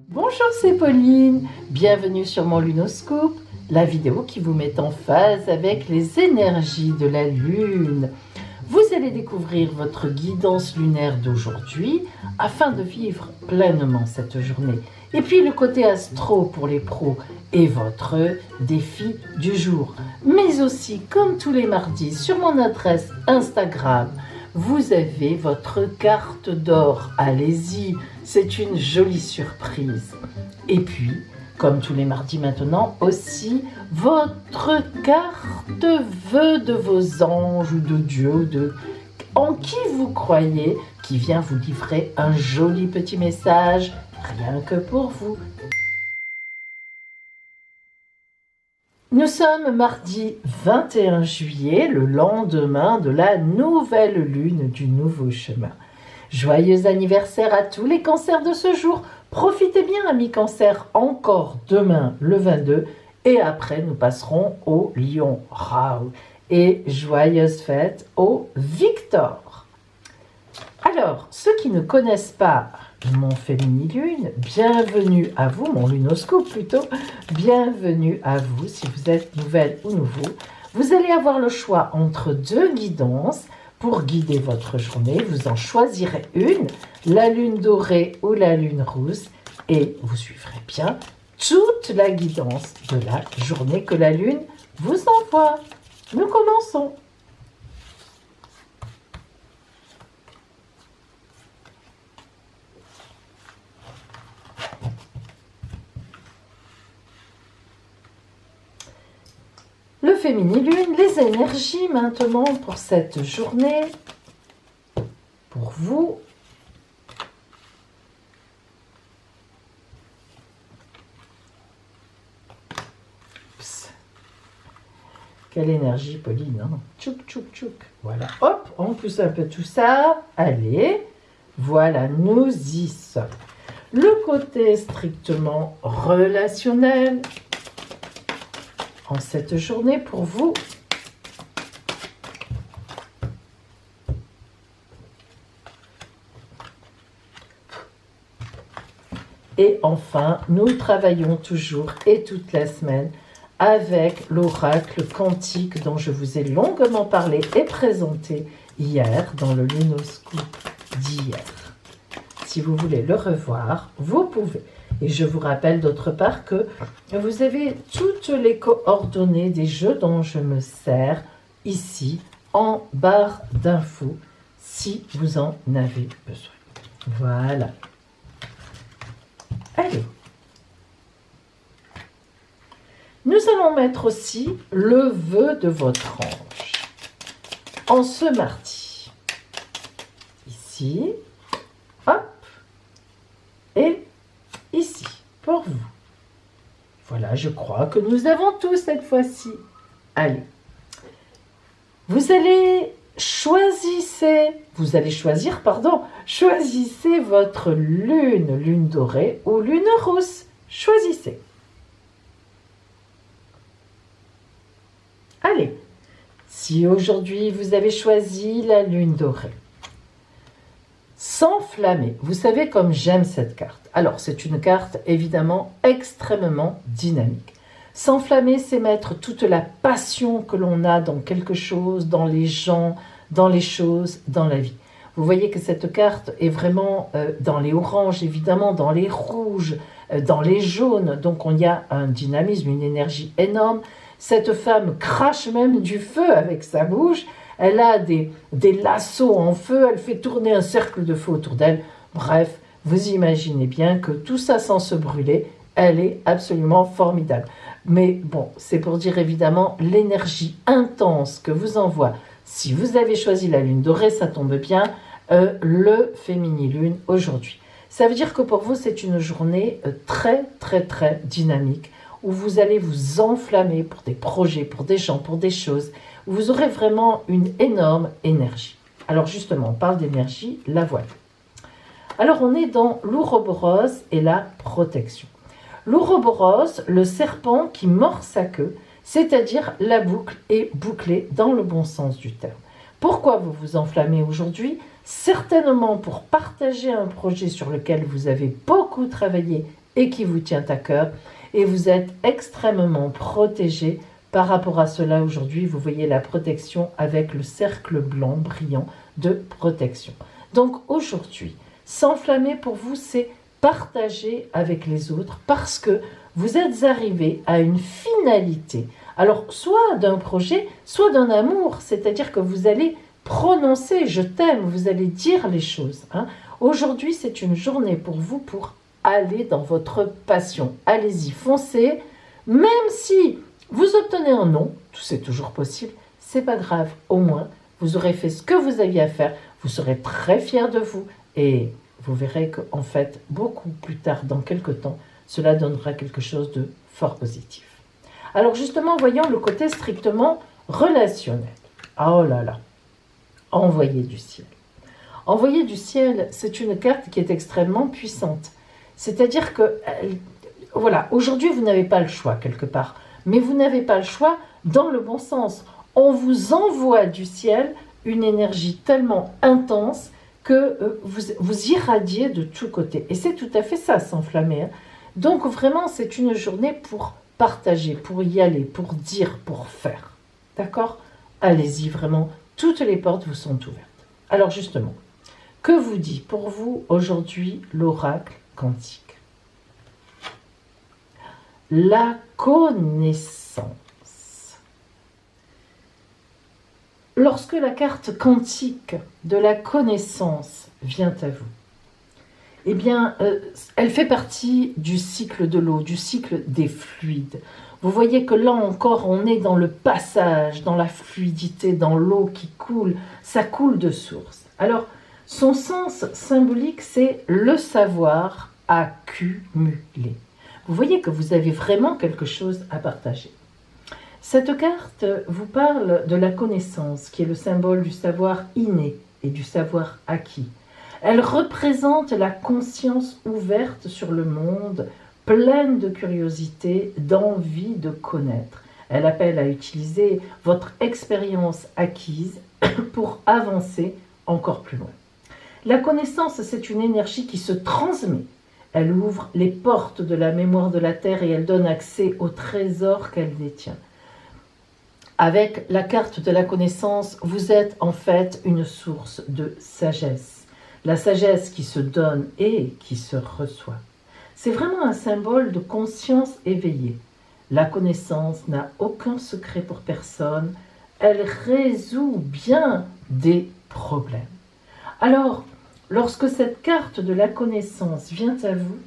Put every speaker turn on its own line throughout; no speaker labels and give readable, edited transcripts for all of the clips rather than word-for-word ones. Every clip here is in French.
Bonjour, c'est Pauline. Bienvenue sur mon Lunoscope, la vidéo qui vous met en phase avec les énergies de la Lune. Vous allez découvrir votre guidance lunaire d'aujourd'hui afin de vivre pleinement cette journée. Et puis le côté astro pour les pros et votre défi du jour. Mais aussi, comme tous les mardis, sur mon adresse Instagram, vous avez votre carte d'or. Allez-y, c'est une jolie surprise. Et puis, comme tous les mardis maintenant, aussi votre carte vœu de vos anges ou de Dieu, en qui vous croyez, qui vient vous livrer un joli petit message, rien que pour vous. Nous sommes mardi 21 juillet, le lendemain de la nouvelle lune du nouveau chemin. Joyeux anniversaire à tous les cancers de ce jour. Profitez bien, amis cancers, encore demain le 22. Et après, nous passerons au lion. Rao. Et joyeuses fêtes au Victor. Alors, ceux qui ne connaissent pas mon féminilune, bienvenue à vous, mon lunoscope plutôt, bienvenue à vous si vous êtes nouvelle ou nouveau. Vous allez avoir le choix entre deux guidances pour guider votre journée. Vous en choisirez une, la lune dorée ou la lune rousse, et vous suivrez bien toute la guidance de la journée que la lune vous envoie. Nous commençons. Le féminilune, les énergies maintenant pour cette journée, pour vous. Psst. Quelle énergie, Pauline, hein? Tchouk, tchouk, tchouk. Voilà, hop, on pousse un peu tout ça. Allez, voilà, nous y sommes. Le côté strictement relationnel en cette journée pour vous. Et enfin, nous travaillons toujours et toute la semaine avec l'oracle quantique dont je vous ai longuement parlé et présenté hier dans le lunoscope d'hier. Si vous voulez le revoir, vous pouvez. Et je vous rappelle d'autre part que vous avez toutes les coordonnées des jeux dont je me sers ici en barre d'infos si vous en avez besoin. Voilà. Allez. Nous allons mettre aussi le vœu de votre ange en ce mardi. Ici, hop, et ici, pour vous. Voilà, je crois que nous avons tout cette fois-ci. Allez. Vous allez choisir votre lune dorée ou lune rousse. Choisissez. Allez. Si aujourd'hui vous avez choisi la lune dorée, s'enflammer. Vous savez comme j'aime cette carte. Alors, c'est une carte évidemment extrêmement dynamique. S'enflammer, c'est mettre toute la passion que l'on a dans quelque chose, dans les gens, dans les choses, dans la vie. Vous voyez que cette carte est vraiment dans les oranges, évidemment, dans les rouges, dans les jaunes. Donc, il y a un dynamisme, une énergie énorme. Cette femme crache même du feu avec sa bouche. Elle a des lassos en feu, elle fait tourner un cercle de feu autour d'elle. Bref, vous imaginez bien que tout ça sans se brûler, elle est absolument formidable. Mais bon, c'est pour dire évidemment l'énergie intense que vous envoie. Si vous avez choisi la lune dorée, ça tombe bien, le féminilune aujourd'hui. Ça veut dire que pour vous, c'est une journée très, très, très dynamique où vous allez vous enflammer pour des projets, pour des gens, pour des choses. Vous aurez vraiment une énorme énergie. Alors justement, on parle d'énergie, la voilà. Alors on est dans l'Ouroboros et la protection. L'Ouroboros, le serpent qui mord sa queue, c'est-à-dire la boucle est bouclée dans le bon sens du terme. Pourquoi vous vous enflammez aujourd'hui? certainement pour partager un projet sur lequel vous avez beaucoup travaillé et qui vous tient à cœur, et vous êtes extrêmement protégé par rapport à cela. Aujourd'hui, vous voyez la protection avec le cercle blanc brillant de protection. Donc aujourd'hui, s'enflammer pour vous, c'est partager avec les autres parce que vous êtes arrivé à une finalité. Alors, soit d'un projet, soit d'un amour, c'est-à-dire que vous allez prononcer « je t'aime », vous allez dire les choses. Aujourd'hui, c'est une journée pour vous pour aller dans votre passion. Allez-y, foncez, même si vous obtenez un non, c'est toujours possible, c'est pas grave, au moins, vous aurez fait ce que vous aviez à faire, vous serez très fiers de vous et vous verrez qu'en fait, beaucoup plus tard, dans quelques temps, cela donnera quelque chose de fort positif. Alors justement, voyons le côté strictement relationnel. Oh là là, envoyé du ciel. Envoyé du ciel, c'est une carte qui est extrêmement puissante. C'est-à-dire que, voilà, aujourd'hui, vous n'avez pas le choix quelque part, mais vous n'avez pas le choix dans le bon sens. On vous envoie du ciel une énergie tellement intense que vous irradiez de tous côtés. Et c'est tout à fait ça, s'enflammer. Donc vraiment, c'est une journée pour partager, pour y aller, pour dire, pour faire. D'accord? Allez-y, vraiment, toutes les portes vous sont ouvertes. Alors justement, que vous dit pour vous aujourd'hui l'oracle quantique? La connaissance. Lorsque la carte quantique de la connaissance vient à vous, eh bien, elle fait partie du cycle de l'eau, du cycle des fluides. Vous voyez que là encore, on est dans le passage, dans la fluidité, dans l'eau qui coule. Ça coule de source. Alors, son sens symbolique, c'est le savoir accumulé. Vous voyez que vous avez vraiment quelque chose à partager. Cette carte vous parle de la connaissance, qui est le symbole du savoir inné et du savoir acquis. Elle représente la conscience ouverte sur le monde, pleine de curiosité, d'envie de connaître. Elle appelle à utiliser votre expérience acquise pour avancer encore plus loin. La connaissance, c'est une énergie qui se transmet. Elle ouvre les portes de la mémoire de la Terre et elle donne accès au trésor qu'elle détient. Avec la carte de la connaissance, vous êtes en fait une source de sagesse. La sagesse qui se donne et qui se reçoit. C'est vraiment un symbole de conscience éveillée. La connaissance n'a aucun secret pour personne. Elle résout bien des problèmes. Alors, lorsque cette carte de la connaissance vient à vous,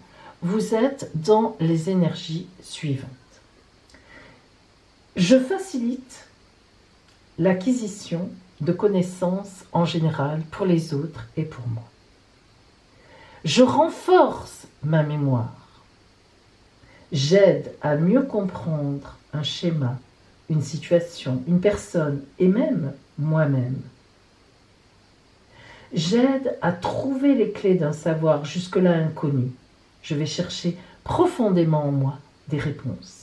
vous êtes dans les énergies suivantes. Je facilite l'acquisition de connaissances en général pour les autres et pour moi. Je renforce ma mémoire. J'aide à mieux comprendre un schéma, une situation, une personne et même moi-même. J'aide à trouver les clés d'un savoir jusque-là inconnu. Je vais chercher profondément en moi des réponses.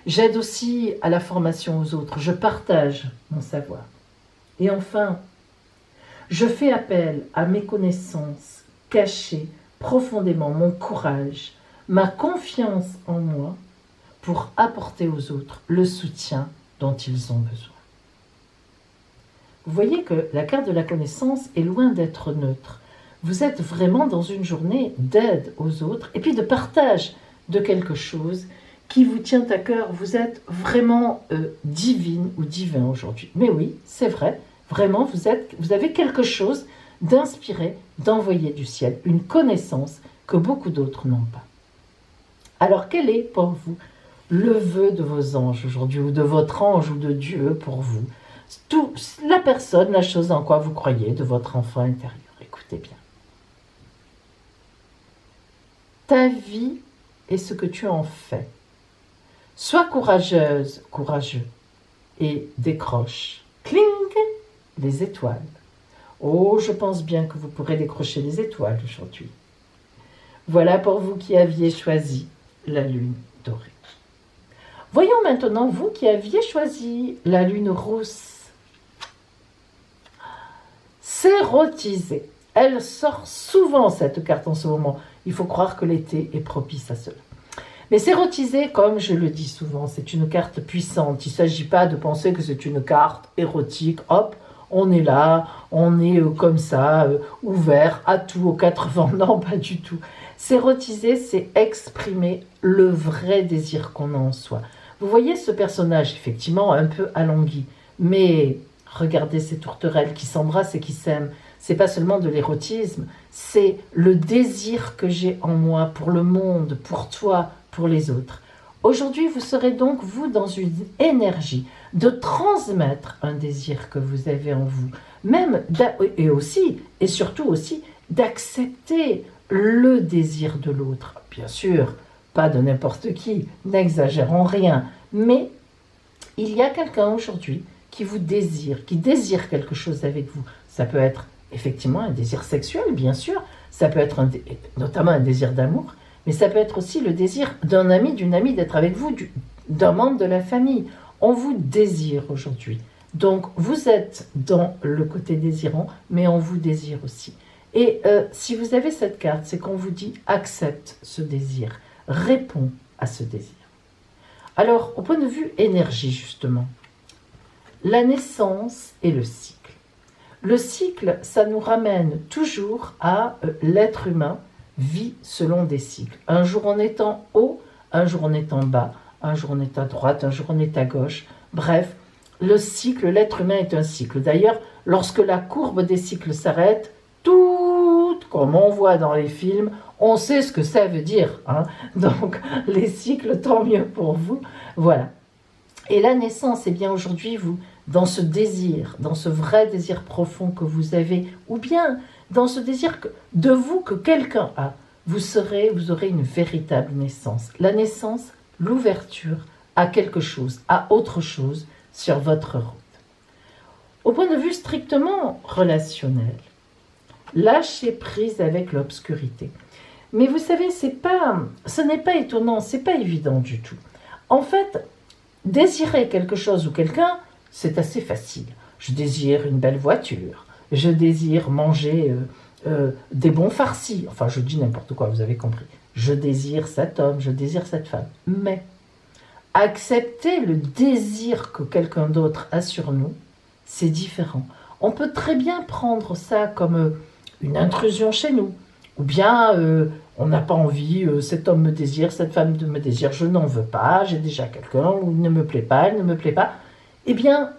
J'aide aussi à la formation aux autres. Je partage mon savoir. Et enfin, je fais appel à mes connaissances cachées profondément, mon courage, ma confiance en moi pour apporter aux autres le soutien dont ils ont besoin. Vous voyez que la carte de la connaissance est loin d'être neutre. Vous êtes vraiment dans une journée d'aide aux autres et puis de partage de quelque chose qui vous tient à cœur. Vous êtes vraiment divine ou divin aujourd'hui. Mais oui, c'est vrai, vraiment, vous avez quelque chose d'inspiré, d'envoyé du ciel, une connaissance que beaucoup d'autres n'ont pas. Alors, quel est pour vous le vœu de vos anges aujourd'hui, ou de votre ange ou de Dieu pour vous? La personne, la chose en quoi vous croyez, de votre enfant intérieur. Écoutez bien. Ta vie est ce que tu en fais. Sois courageuse, courageux, et décroche, cling, les étoiles. Oh, je pense bien que vous pourrez décrocher les étoiles aujourd'hui. Voilà pour vous qui aviez choisi la lune dorée. Voyons maintenant vous qui aviez choisi la lune rousse. S'érotiser. Elle sort souvent cette carte en ce moment. Il faut croire que l'été est propice à cela. Mais s'érotiser, comme je le dis souvent, c'est une carte puissante. Il ne s'agit pas de penser que c'est une carte érotique. Hop, on est là, on est comme ça, ouvert à tout, aux quatre vents. Non, pas du tout. S'érotiser, c'est exprimer le vrai désir qu'on a en soi. Vous voyez ce personnage, effectivement, un peu alangui. Mais regardez ces tourterelles qui s'embrassent et qui s'aiment. C'est pas seulement de l'érotisme, c'est le désir que j'ai en moi pour le monde, pour toi, pour les autres. Aujourd'hui, vous serez donc, vous, dans une énergie de transmettre un désir que vous avez en vous, même, et aussi, et surtout aussi, d'accepter le désir de l'autre. Bien sûr, pas de n'importe qui, n'exagérons rien, mais il y a quelqu'un aujourd'hui qui vous désire, qui désire quelque chose avec vous. Ça peut être effectivement un désir sexuel, bien sûr, ça peut être notamment un désir d'amour, mais ça peut être aussi le désir d'un ami, d'une amie d'être avec vous, d'un membre de la famille. On vous désire aujourd'hui. Donc vous êtes dans le côté désirant, mais on vous désire aussi. Et si vous avez cette carte, c'est qu'on vous dit accepte ce désir, réponds à ce désir. Alors, au point de vue énergie, justement, la naissance et le cycle. Le cycle, ça nous ramène toujours à l'être humain vit selon des cycles. Un jour on est en haut, un jour on est en bas, un jour on est à droite, un jour on est à gauche. Bref, le cycle, l'être humain est un cycle. D'ailleurs, lorsque la courbe des cycles s'arrête, tout comme on voit dans les films, on sait ce que ça veut dire. Donc, les cycles, tant mieux pour vous. Voilà. Et la naissance, eh bien aujourd'hui, vous, dans ce désir, dans ce vrai désir profond que vous avez, ou bien dans ce désir de vous que quelqu'un a, vous aurez une véritable naissance. La naissance, l'ouverture à quelque chose, à autre chose sur votre route. Au point de vue strictement relationnel, lâchez prise avec l'obscurité. Mais vous savez, ce n'est pas étonnant, c'est pas évident du tout. En fait, désirer quelque chose ou quelqu'un, c'est assez facile. Je désire une belle voiture, je désire manger des bons farcis. Enfin, je dis n'importe quoi, vous avez compris. Je désire cet homme, je désire cette femme. Mais accepter le désir que quelqu'un d'autre a sur nous, c'est différent. On peut très bien prendre ça comme une intrusion chez nous. Ou bien on n'a pas envie, cet homme me désire, cette femme me désire, je n'en veux pas, j'ai déjà quelqu'un, ou il ne me plaît pas, elle ne me plaît pas. Eh bien,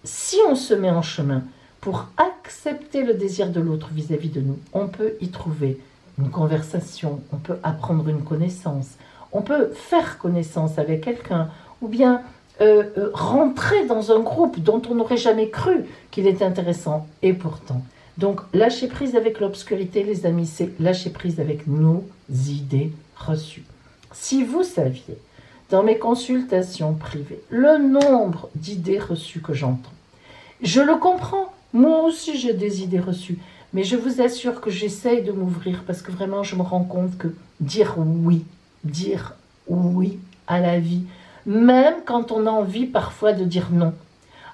si on se met en chemin pour accepter le désir de l'autre vis-à-vis de nous, on peut y trouver une conversation, on peut apprendre une connaissance, on peut faire connaissance avec quelqu'un, ou bien rentrer dans un groupe dont on n'aurait jamais cru qu'il est intéressant, et pourtant. Donc, lâcher prise avec l'obscurité, les amis, c'est lâcher prise avec nos idées reçues. Si vous saviez, dans mes consultations privées, le nombre d'idées reçues que j'entends, je le comprends, moi aussi j'ai des idées reçues, mais je vous assure que j'essaye de m'ouvrir parce que vraiment je me rends compte que dire oui à la vie, même quand on a envie parfois de dire non.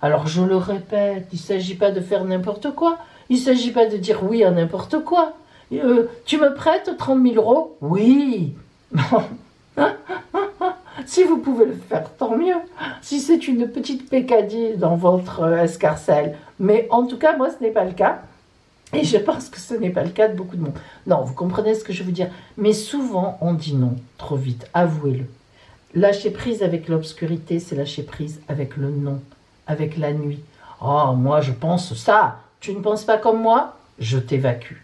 Alors je le répète, il ne s'agit pas de faire n'importe quoi, il ne s'agit pas de dire oui à n'importe quoi. Tu me prêtes 30 000 euros? Oui. Si vous pouvez le faire, tant mieux. Si c'est une petite peccadille dans votre escarcelle. Mais en tout cas, moi, ce n'est pas le cas. Et je pense que ce n'est pas le cas de beaucoup de monde. Non, vous comprenez ce que je veux dire. Mais souvent, on dit non trop vite. Avouez-le. Lâcher prise avec l'obscurité, c'est lâcher prise avec le non, avec la nuit. Oh, moi, je pense ça. Tu ne penses pas comme moi? Je t'évacue.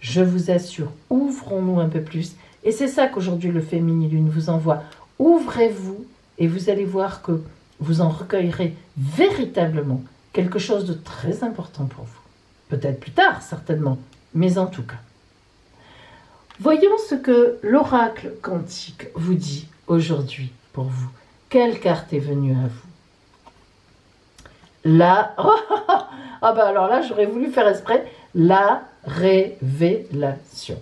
Je vous assure, ouvrons-nous un peu plus. Et c'est ça qu'aujourd'hui le Féminilune vous envoie. Ouvrez-vous et vous allez voir que vous en recueillerez véritablement quelque chose de très important pour vous. Peut-être plus tard, certainement, mais en tout cas. Voyons ce que l'oracle quantique vous dit aujourd'hui pour vous. Quelle carte est venue à vous? Alors là, j'aurais voulu faire exprès. La révélation.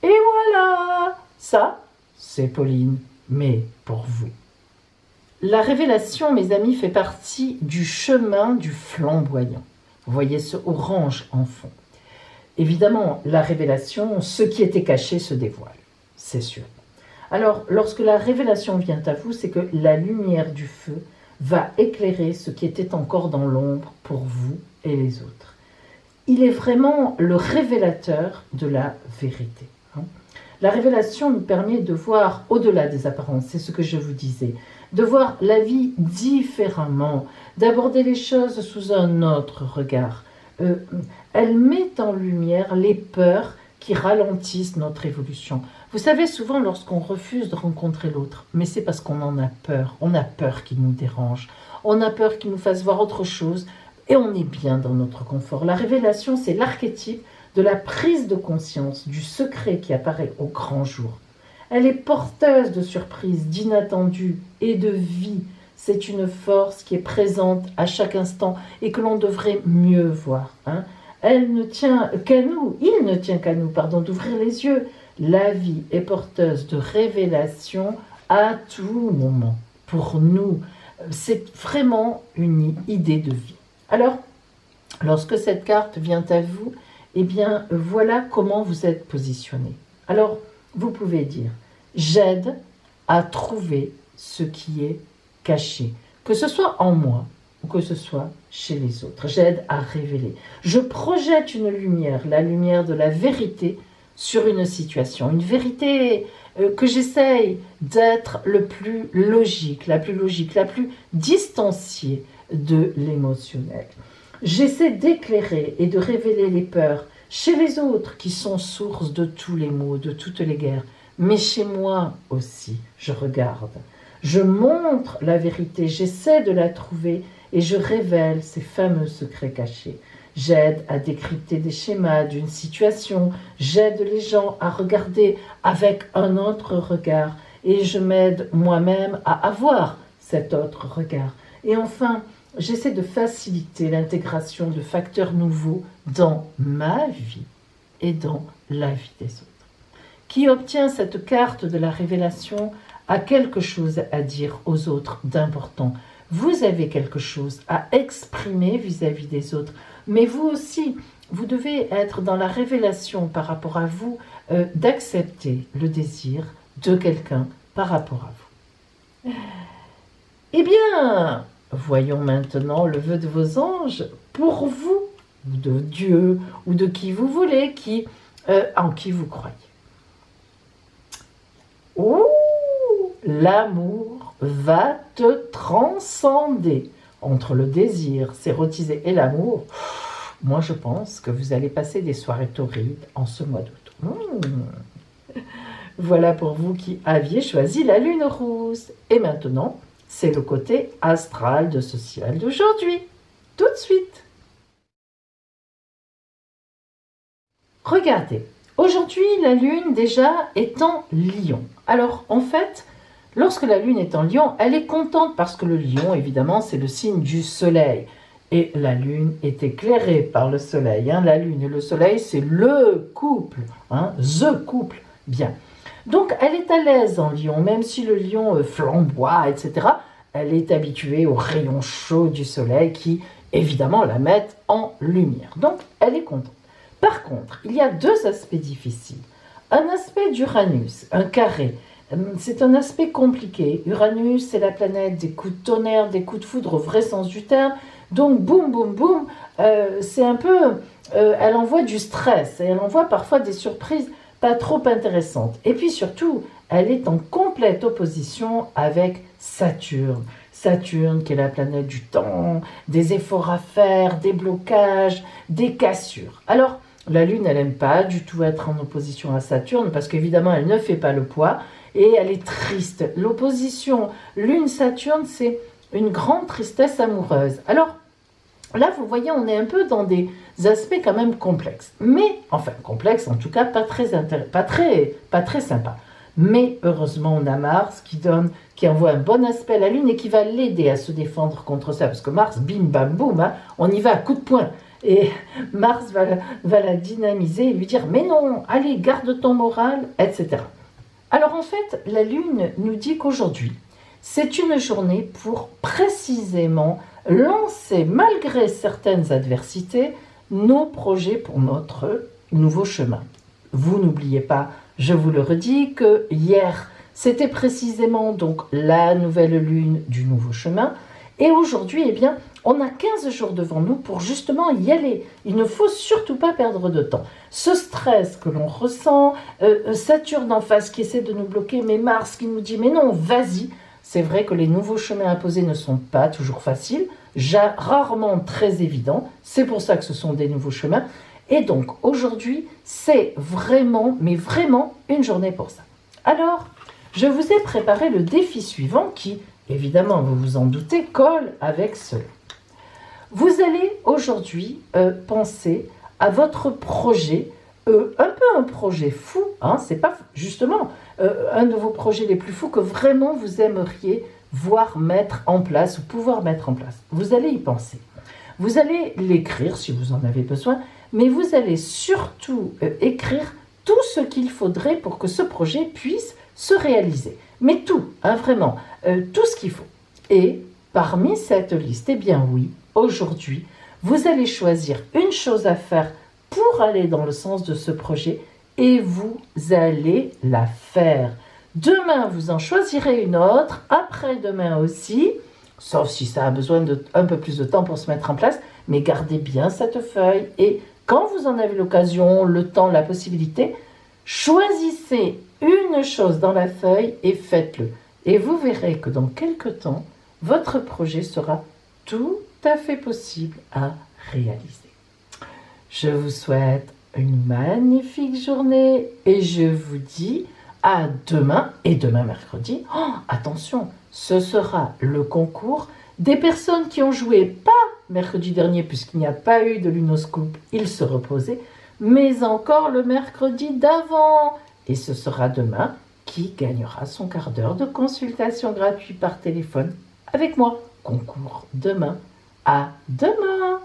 Et voilà, ça, c'est Pauline, mais pour vous. La révélation, mes amis, fait partie du chemin du flamboyant. Vous voyez ce orange en fond. Évidemment, la révélation, ce qui était caché se dévoile, c'est sûr. Alors, lorsque la révélation vient à vous, c'est que la lumière du feu va éclairer ce qui était encore dans l'ombre pour vous et les autres. Il est vraiment le révélateur de la vérité. La révélation nous permet de voir au-delà des apparences, c'est ce que je vous disais, de voir la vie différemment, d'aborder les choses sous un autre regard. Elle met en lumière les peurs qui ralentissent notre évolution. Vous savez, souvent lorsqu'on refuse de rencontrer l'autre, mais c'est parce qu'on en a peur. On a peur qu'il nous dérange, on a peur qu'il nous fasse voir autre chose, et on est bien dans notre confort. La révélation, c'est l'archétype de la prise de conscience du secret qui apparaît au grand jour. Elle est porteuse de surprises, d'inattendus et de vie. C'est une force qui est présente à chaque instant et que l'on devrait mieux voir. Elle ne tient qu'à nous, il ne tient qu'à nous, d'ouvrir les yeux. La vie est porteuse de révélations à tout moment. Pour nous, c'est vraiment une idée de vie. Alors, lorsque cette carte vient à vous, eh bien, voilà comment vous êtes positionné. Alors, vous pouvez dire, j'aide à trouver ce qui est caché, que ce soit en moi ou que ce soit chez les autres. J'aide à révéler. Je projette une lumière, la lumière de la vérité sur une situation. Une vérité que j'essaye d'être le plus logique, la plus distanciée de l'émotionnel. J'essaie d'éclairer et de révéler les peurs chez les autres qui sont source de tous les maux, de toutes les guerres. Mais chez moi aussi, je regarde. Je montre la vérité, j'essaie de la trouver et je révèle ces fameux secrets cachés. J'aide à décrypter des schémas d'une situation, j'aide les gens à regarder avec un autre regard et je m'aide moi-même à avoir cet autre regard. Et enfin, j'essaie de faciliter l'intégration de facteurs nouveaux dans ma vie et dans la vie des autres. Qui obtient cette carte de la révélation a quelque chose à dire aux autres d'important. Vous avez quelque chose à exprimer vis-à-vis des autres, mais vous aussi, vous devez être dans la révélation par rapport à vous, d'accepter le désir de quelqu'un par rapport à vous. Eh bien, voyons maintenant le vœu de vos anges pour vous, ou de Dieu, ou de qui vous voulez, en qui vous croyez. Ouh, l'amour va te transcender. Entre le désir s'érotiser et l'amour, moi je pense que vous allez passer des soirées torrides en ce mois d'août. Voilà pour vous qui aviez choisi la lune rouge. Et maintenant, c'est le côté astral de ce ciel d'aujourd'hui. Tout de suite. Regardez, aujourd'hui la lune déjà est en lion. Alors en fait, lorsque la lune est en lion, elle est contente parce que le lion, évidemment, c'est le signe du soleil. Et la lune est éclairée par le soleil. La lune et le soleil, c'est le couple. The couple. Bien. Donc, elle est à l'aise en lion, même si le lion flamboie, etc. Elle est habituée aux rayons chauds du soleil qui, évidemment, la mettent en lumière. Donc, elle est contente. Par contre, il y a deux aspects difficiles. Un aspect d'Uranus, un carré. C'est un aspect compliqué. Uranus, c'est la planète des coups de tonnerre, des coups de foudre au vrai sens du terme. Donc, boum, boum, boum, c'est un peu... elle envoie du stress et elle envoie parfois des surprises pas trop intéressantes. Et puis surtout, elle est en complète opposition avec Saturne. Saturne qui est la planète du temps, des efforts à faire, des blocages, des cassures. Alors, la Lune, elle n'aime pas du tout être en opposition à Saturne parce qu'évidemment, elle ne fait pas le poids et elle est triste. L'opposition Lune-Saturne, c'est une grande tristesse amoureuse. Alors, là, vous voyez, on est un peu dans des aspects quand même complexes. Mais, enfin, complexes, en tout cas, pas très sympa. Mais, heureusement, on a Mars qui envoie un bon aspect à la Lune et qui va l'aider à se défendre contre ça. Parce que Mars, bim, bam, boum, on y va à coups de poing. Et Mars va la dynamiser et lui dire « Mais non, allez, garde ton moral, etc. » Alors, en fait, la Lune nous dit qu'aujourd'hui, c'est une journée pour précisément lancer malgré certaines adversités nos projets pour notre nouveau chemin. Vous n'oubliez pas, je vous le redis, que hier, c'était précisément donc la nouvelle lune du nouveau chemin. Et aujourd'hui, eh bien, on a 15 jours devant nous pour justement y aller. Il ne faut surtout pas perdre de temps. Ce stress que l'on ressent, Saturne en face qui essaie de nous bloquer, mais Mars qui nous dit « mais non, vas-y ». C'est vrai que les nouveaux chemins imposés ne sont pas toujours faciles, rarement très évidents. C'est pour ça que ce sont des nouveaux chemins. Et donc, aujourd'hui, c'est vraiment, mais vraiment, une journée pour ça. Alors, je vous ai préparé le défi suivant qui, évidemment, vous vous en doutez, colle avec cela. Vous allez aujourd'hui penser à votre projet, un peu un projet fou, hein, c'est pas justement un de vos projets les plus fous que vraiment vous aimeriez voir mettre en place ou pouvoir mettre en place. Vous allez y penser. Vous allez l'écrire si vous en avez besoin, mais vous allez surtout écrire tout ce qu'il faudrait pour que ce projet puisse se réaliser. Mais tout, hein, vraiment, tout ce qu'il faut. Et parmi cette liste, eh bien oui, aujourd'hui, vous allez choisir une chose à faire pour aller dans le sens de ce projet et vous allez la faire. Demain, vous en choisirez une autre, après-demain aussi, sauf si ça a besoin d'un peu plus de temps pour se mettre en place, mais gardez bien cette feuille et quand vous en avez l'occasion, le temps, la possibilité, choisissez une chose dans la feuille et faites-le. Et vous verrez que dans quelques temps, votre projet sera tout à fait possible à réaliser. Je vous souhaite une magnifique journée et je vous dis à demain et demain mercredi. Oh, attention, ce sera le concours des personnes qui ont joué pas mercredi dernier puisqu'il n'y a pas eu de lunoscope, ils se reposaient, mais encore le mercredi d'avant. Et ce sera demain qui gagnera son quart d'heure de consultation gratuite par téléphone avec moi. Concours demain. À demain!